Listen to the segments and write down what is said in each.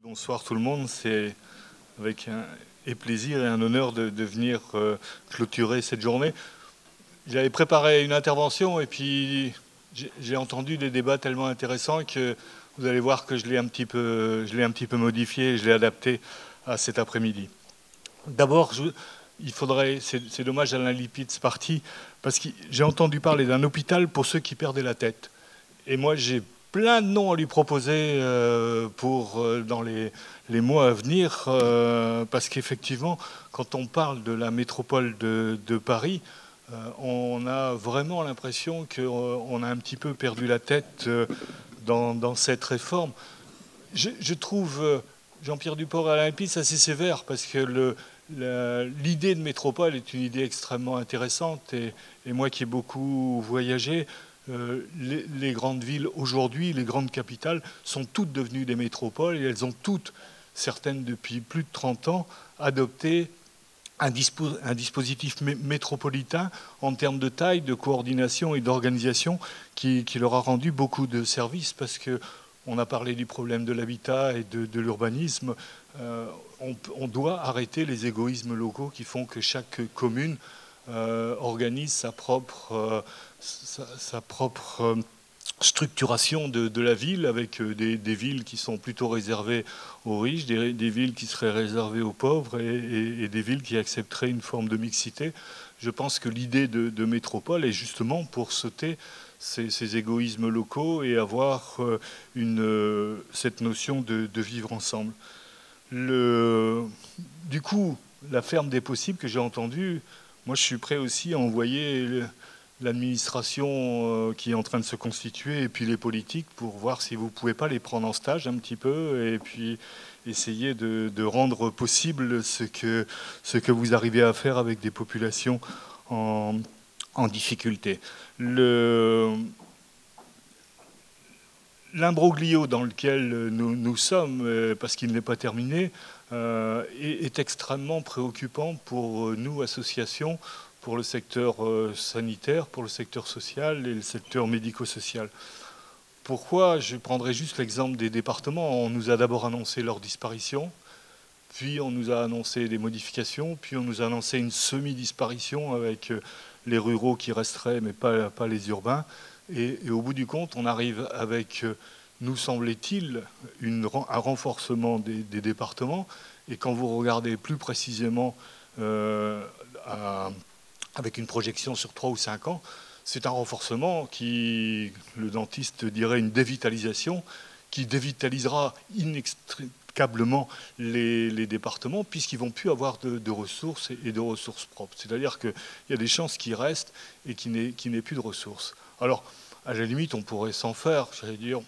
Bonsoir tout le monde, c'est avec plaisir et un honneur de venir clôturer cette journée. J'avais préparé une intervention et puis j'ai entendu des débats tellement intéressants que vous allez voir que je l'ai un petit peu modifié et je l'ai adapté à cet après-midi. D'abord, c'est dommage Alain Lipitz parti, parce que j'ai entendu parler d'un hôpital pour ceux qui perdaient la tête. Et moi, j'ai plein de noms à lui proposer dans les mois à venir, parce qu'effectivement, quand on parle de la métropole de Paris, on a vraiment l'impression qu'on a un petit peu perdu la tête dans cette réforme. Je trouve Jean-Pierre Duport et Alain Lipitz assez sévère, parce que l'idée de métropole est une idée extrêmement intéressante, et moi qui ai beaucoup voyagé, les grandes villes aujourd'hui, les grandes capitales, sont toutes devenues des métropoles, et elles ont toutes, certaines depuis plus de 30 ans, adopté un dispositif métropolitain en termes de taille, de coordination et d'organisation qui leur a rendu beaucoup de services, parce que on a parlé du problème de l'habitat et de l'urbanisme. On doit arrêter les égoïsmes locaux qui font que chaque commune organise sa propre structuration de la ville, avec des villes qui sont plutôt réservées aux riches, des villes qui seraient réservées aux pauvres, et des villes qui accepteraient une forme de mixité. Je pense que l'idée de métropole est justement pour sauter ces égoïsmes locaux et avoir cette notion de vivre ensemble. Du coup, la ferme des possibles que j'ai entendue, moi je suis prêt aussi à envoyer l'administration qui est en train de se constituer, et puis les politiques, pour voir si vous ne pouvez pas les prendre en stage un petit peu, et puis essayer de rendre possible ce que vous arrivez à faire avec des populations en difficulté. L'imbroglio dans lequel nous sommes, parce qu'il n'est pas terminé, est extrêmement préoccupant pour nous, associations, pour le secteur sanitaire, pour le secteur social et le secteur médico-social. Pourquoi? Je prendrai juste l'exemple des départements. On nous a d'abord annoncé leur disparition, puis on nous a annoncé des modifications, puis on nous a annoncé une semi-disparition avec les ruraux qui resteraient, mais pas les urbains. Et au bout du compte, on arrive avec, nous semblait-il, un renforcement des départements. Et quand vous regardez plus précisément avec une projection sur 3 ou 5 ans, c'est un renforcement qui, le dentiste dirait, une dévitalisation, qui dévitalisera inextricablement les départements, puisqu'ils ne vont plus avoir de ressources et de ressources propres. C'est-à-dire qu'il y a des chances qui restent et qui n'aient plus de ressources. Alors, à la limite, on pourrait s'en faire, j'allais dire,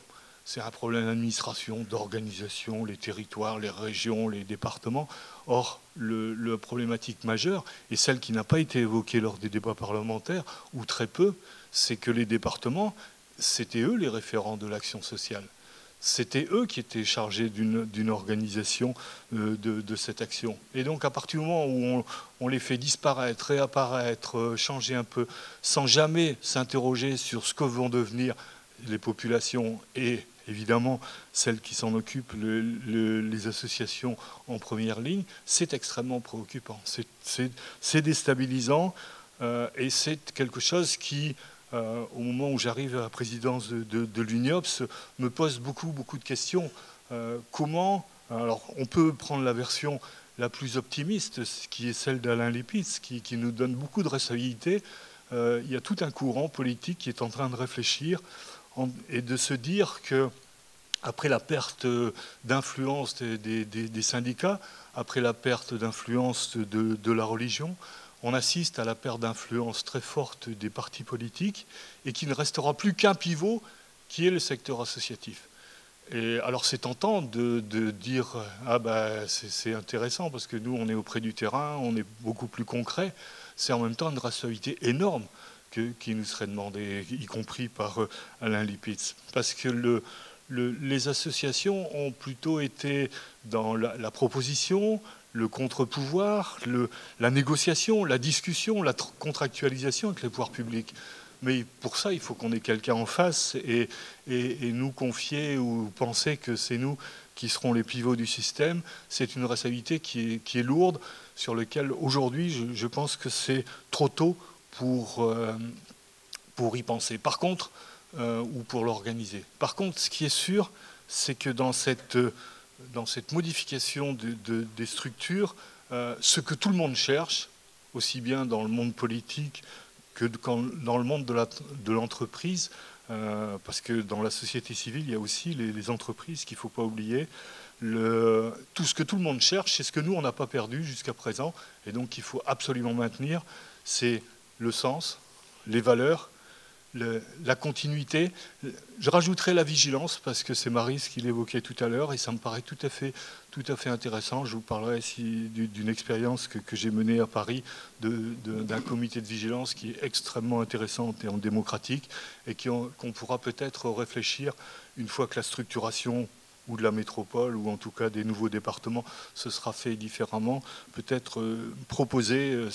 c'est un problème d'administration, d'organisation, les territoires, les régions, les départements. Or, la problématique majeure, et celle qui n'a pas été évoquée lors des débats parlementaires, ou très peu, c'est que les départements, c'était eux les référents de l'action sociale. C'était eux qui étaient chargés d'une organisation de cette action. Et donc, à partir du moment où on les fait disparaître, réapparaître, changer un peu, sans jamais s'interroger sur ce que vont devenir les populations et évidemment celles qui s'en occupent, les associations en première ligne, c'est extrêmement préoccupant. C'est déstabilisant et c'est quelque chose qui, au moment où j'arrive à la présidence de l'UNIOPS, me pose beaucoup de questions. Comment, alors on peut prendre la version la plus optimiste, qui est celle d'Alain Lipitz, qui nous donne beaucoup de responsabilités. Il y a tout un courant politique qui est en train de réfléchir et de se dire que, après la perte d'influence des syndicats, après la perte d'influence de la religion, on assiste à la perte d'influence très forte des partis politiques, et qu'il ne restera plus qu'un pivot qui est le secteur associatif. Et alors c'est tentant de dire ah ben c'est intéressant parce que nous on est auprès du terrain, on est beaucoup plus concret. C'est en même temps une responsabilité énorme qui nous serait demandée, y compris par Alain Lipitz, parce que les associations ont plutôt été dans la proposition, le contre-pouvoir, la négociation, la discussion, la contractualisation avec les pouvoirs publics. Mais pour ça, il faut qu'on ait quelqu'un en face et nous confier ou penser que c'est nous qui seront les pivots du système, c'est une responsabilité qui est lourde, sur laquelle aujourd'hui, je pense que c'est trop tôt pour y penser. Par contre, ou pour l'organiser. Par contre, ce qui est sûr, c'est que dans cette modification des structures, ce que tout le monde cherche, aussi bien dans le monde politique que dans le monde de l'entreprise, parce que dans la société civile, il y a aussi les entreprises qu'il ne faut pas oublier. Tout ce que tout le monde cherche, c'est ce que nous, on n'a pas perdu jusqu'à présent, et donc il faut absolument maintenir, c'est le sens, les valeurs, la continuité. Je rajouterai la vigilance, parce que c'est Maryse qui l'évoquait tout à l'heure, et ça me paraît tout à fait intéressant. Je vous parlerai d'une expérience que j'ai menée à Paris, d'un comité de vigilance qui est extrêmement intéressante et démocratique, et qu'on pourra peut-être réfléchir une fois que la structuration ou de la métropole, ou en tout cas des nouveaux départements, se sera fait différemment, peut-être proposer,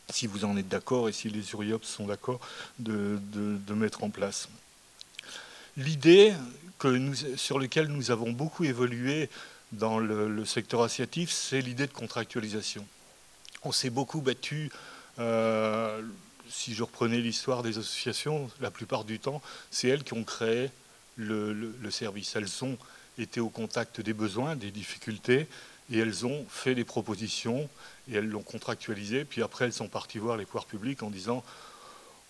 si vous en êtes d'accord et si les URIOPS sont d'accord, de mettre en place. L'idée sur laquelle nous avons beaucoup évolué dans le secteur associatif, c'est l'idée de contractualisation. On s'est beaucoup battu, si je reprenais l'histoire des associations, la plupart du temps, c'est elles qui ont créé le service. Elles ont été au contact des besoins, des difficultés, et elles ont fait des propositions, et elles l'ont contractualisé, puis après elles sont parties voir les pouvoirs publics en disant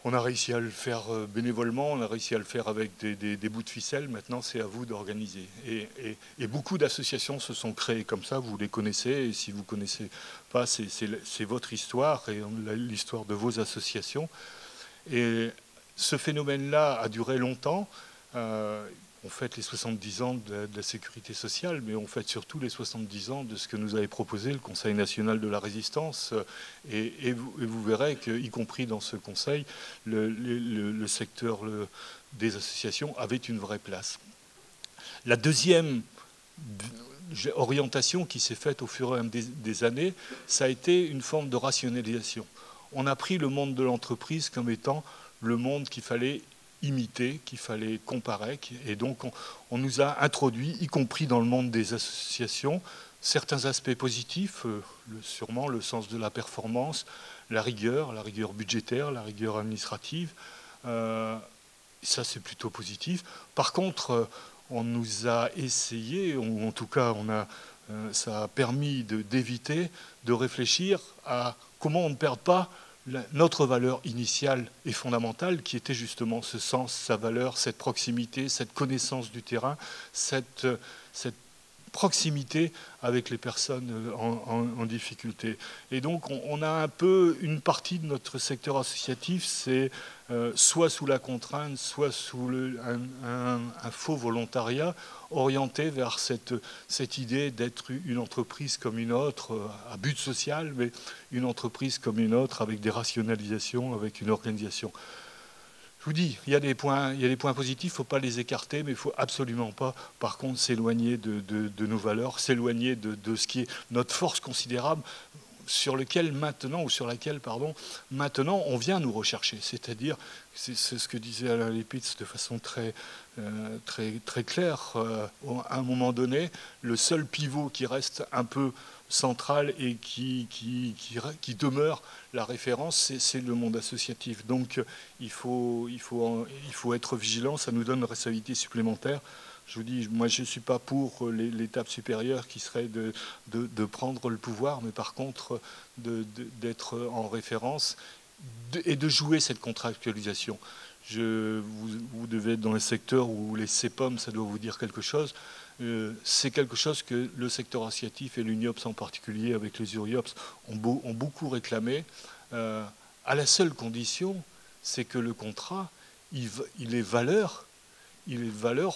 on a réussi à le faire bénévolement, on a réussi à le faire avec des bouts de ficelle, maintenant c'est à vous d'organiser. Et beaucoup d'associations se sont créées comme ça, vous les connaissez, et si vous ne connaissez pas, c'est votre histoire, et l'histoire de vos associations. Et ce phénomène-là a duré longtemps. On fête les 70 ans de la sécurité sociale, mais on fête surtout les 70 ans de ce que nous avait proposé le Conseil national de la résistance. Et vous verrez qu'y compris dans ce Conseil, le secteur des associations avait une vraie place. La deuxième orientation qui s'est faite au fur et à mesure des années, ça a été une forme de rationalisation. On a pris le monde de l'entreprise comme étant le monde qu'il fallait imiter, qu'il fallait comparer, et donc on nous a introduit, y compris dans le monde des associations, certains aspects positifs, sûrement le sens de la performance, la rigueur budgétaire, la rigueur administrative, ça c'est plutôt positif. Par contre, on nous a essayé, ou en tout cas ça a permis d'éviter de réfléchir à comment on ne perd pas notre valeur initiale et fondamentale, qui était justement ce sens, sa valeur, cette proximité, cette connaissance du terrain, cette proximité avec les personnes en difficulté. Et donc on a un peu une partie de notre secteur associatif, c'est soit sous la contrainte, soit sous un faux volontariat, orienté vers cette idée d'être une entreprise comme une autre, à but social, mais une entreprise comme une autre, avec des rationalisations, avec une organisation. Je vous dis, il y a des points positifs, il ne faut pas les écarter, mais il ne faut absolument pas, par contre, s'éloigner de nos valeurs, s'éloigner de ce qui est notre force considérable, sur laquelle maintenant on vient nous rechercher. C'est-à-dire, c'est ce que disait Alain Lépitz de façon très claire, à un moment donné, le seul pivot qui reste un peu central et qui demeure la référence, c'est le monde associatif. Donc il faut être vigilant, ça nous donne une responsabilité supplémentaire. Je vous dis, moi je ne suis pas pour l'étape supérieure qui serait de prendre le pouvoir, mais par contre d'être en référence et de jouer cette contractualisation. Vous devez être dans le secteur où les CEPOM, ça doit vous dire quelque chose. C'est quelque chose que le secteur associatif et l'UNIOPS en particulier, avec les URIOPS, ont beaucoup réclamé, à la seule condition, c'est que le contrat, il est valeur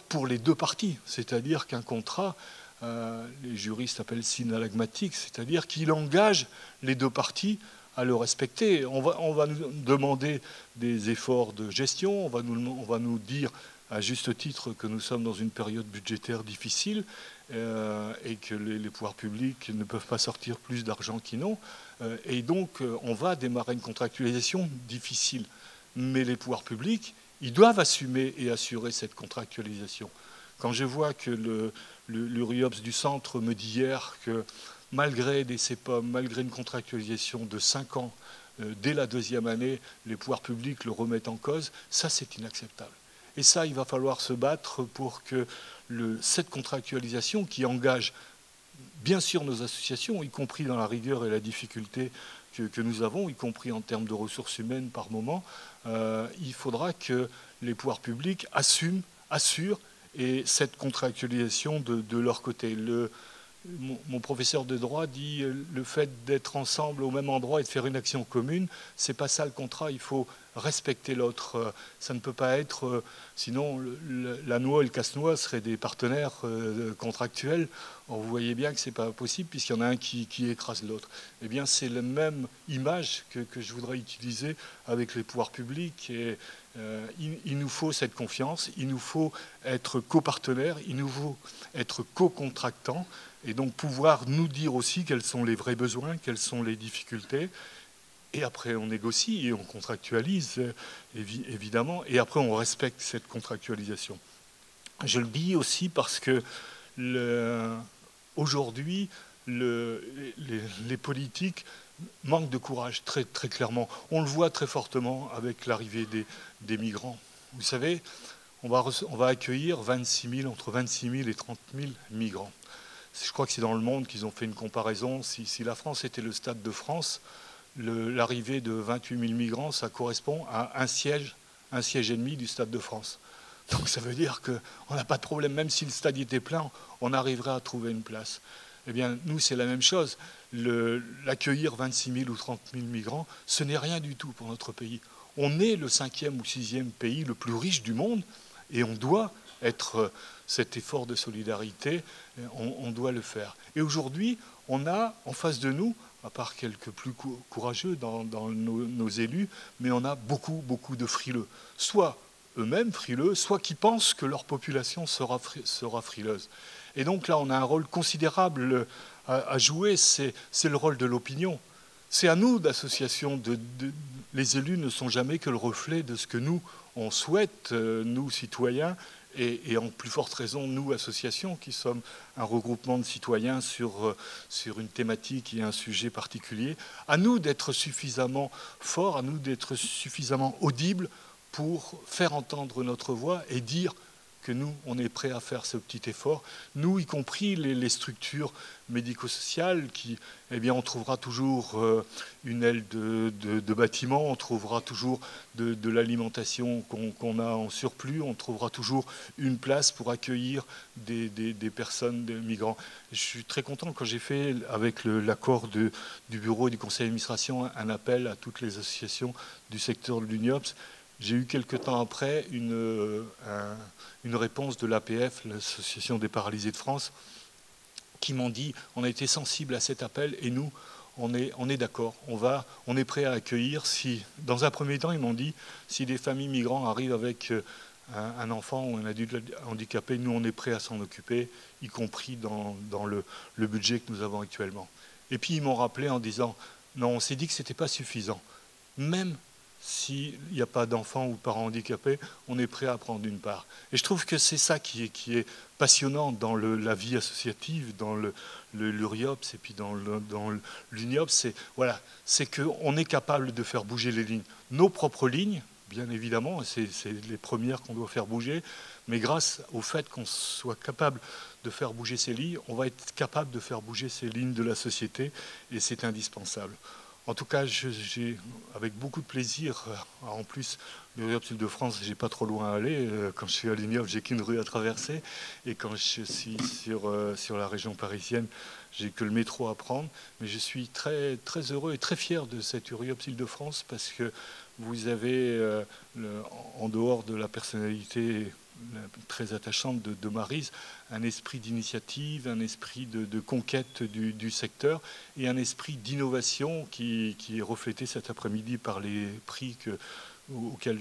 pour les deux parties. C'est-à-dire qu'un contrat, les juristes appellent synalagmatique, c'est-à-dire qu'il engage les deux parties à le respecter. On va nous demander des efforts de gestion, on va nous dire à juste titre que nous sommes dans une période budgétaire difficile et que les pouvoirs publics ne peuvent pas sortir plus d'argent qu'ils n'ont. Et donc, on va démarrer une contractualisation difficile. Mais les pouvoirs publics, ils doivent assumer et assurer cette contractualisation. Quand je vois que le RUOPS du centre me dit hier que malgré des CEPOM, malgré une contractualisation de 5 ans, dès la 2e année, les pouvoirs publics le remettent en cause. Ça, c'est inacceptable. Et ça, il va falloir se battre pour que cette contractualisation qui engage bien sûr nos associations, y compris dans la rigueur et la difficulté que nous avons, y compris en termes de ressources humaines par moment, il faudra que les pouvoirs publics assurent et cette contractualisation de leur côté. Mon professeur de droit dit le fait d'être ensemble au même endroit et de faire une action commune, c'est pas ça le contrat, il faut respecter l'autre. Ça ne peut pas être, sinon la noix et le casse-noix seraient des partenaires contractuels. Or, vous voyez bien que c'est pas possible puisqu'il y en a un qui écrase l'autre. Eh bien, c'est la même image que je voudrais utiliser avec les pouvoirs publics. Et il nous faut cette confiance, il nous faut être copartenaires, il nous faut être co-contractants et donc pouvoir nous dire aussi quels sont les vrais besoins, quelles sont les difficultés. Et après, on négocie et on contractualise, évidemment, et après, on respecte cette contractualisation. Je le dis aussi parce que aujourd'hui, les politiques manquent de courage, très, très clairement. On le voit très fortement avec l'arrivée des migrants. Vous savez, on va accueillir entre 26 000 et 30 000 migrants. Je crois que c'est dans le monde qu'ils ont fait une comparaison. Si la France était le Stade de France, l'arrivée de 28 000 migrants, ça correspond à un siège et demi du Stade de France. Donc ça veut dire qu'on n'a pas de problème, même si le stade était plein, on arriverait à trouver une place. Eh bien, nous, c'est la même chose. L'accueillir 26 000 ou 30 000 migrants, ce n'est rien du tout pour notre pays. On est le 5e ou 6e pays le plus riche du monde et on doit être cet effort de solidarité, on doit le faire. Et aujourd'hui, on a en face de nous, à part quelques plus courageux dans nos élus, mais on a beaucoup, beaucoup de frileux. Soit eux-mêmes frileux, soit qui pensent que leur population sera frileuse. Et donc là, on a un rôle considérable à jouer, c'est le rôle de l'opinion. C'est à nous, d'associations, les élus ne sont jamais que le reflet de ce que nous, on souhaite, nous, citoyens, et en plus forte raison, nous, associations, qui sommes un regroupement de citoyens sur une thématique et un sujet particulier, à nous d'être suffisamment forts, à nous d'être suffisamment audibles pour faire entendre notre voix et dire que nous, on est prêts à faire ce petit effort. Nous, y compris les structures médico-sociales, eh bien, on trouvera toujours une aile de bâtiment, on trouvera toujours de l'alimentation qu'on a en surplus, on trouvera toujours une place pour accueillir des personnes, des migrants. Je suis très content quand j'ai fait, avec l'accord du bureau et du conseil d'administration, un appel à toutes les associations du secteur de l'UNIOPS. J'ai eu quelque temps après une réponse de l'APF, l'Association des paralysés de France, qui m'ont dit on a été sensible à cet appel et nous, on est d'accord, on est prêt à accueillir. Si, dans un premier temps, ils m'ont dit si des familles migrants arrivent avec un enfant ou un adulte handicapé, nous, on est prêt à s'en occuper, y compris dans le budget que nous avons actuellement. Et puis, ils m'ont rappelé en disant non, on s'est dit que ce n'était pas suffisant. Même s'il n'y a pas d'enfants ou de parents handicapés, on est prêt à prendre une part. Et je trouve que c'est ça qui est passionnant dans la vie associative, dans l'URIOPS et puis dans l'UNIOPS, c'est qu'on est capable de faire bouger les lignes. Nos propres lignes, bien évidemment, c'est les premières qu'on doit faire bouger, mais grâce au fait qu'on soit capable de faire bouger ces lignes, on va être capable de faire bouger ces lignes de la société, et c'est indispensable. En tout cas, j'ai avec beaucoup de plaisir, en plus, l'URIOPS Île-de-France, j'ai pas trop loin à aller. Quand je suis à l'UNIOPS, j'ai qu'une rue à traverser. Et quand je suis sur la région parisienne, j'ai que le métro à prendre. Mais je suis très, très heureux et très fier de cette URIOPS Île-de-France parce que vous avez, en dehors de la personnalité très attachante de Maryse, un esprit d'initiative, un esprit de conquête du secteur et un esprit d'innovation qui est reflété cet après-midi par les prix auxquels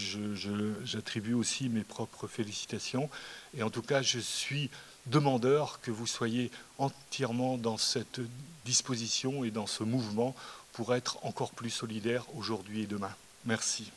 j'attribue aussi mes propres félicitations. Et en tout cas, je suis demandeur que vous soyez entièrement dans cette disposition et dans ce mouvement pour être encore plus solidaire aujourd'hui et demain. Merci.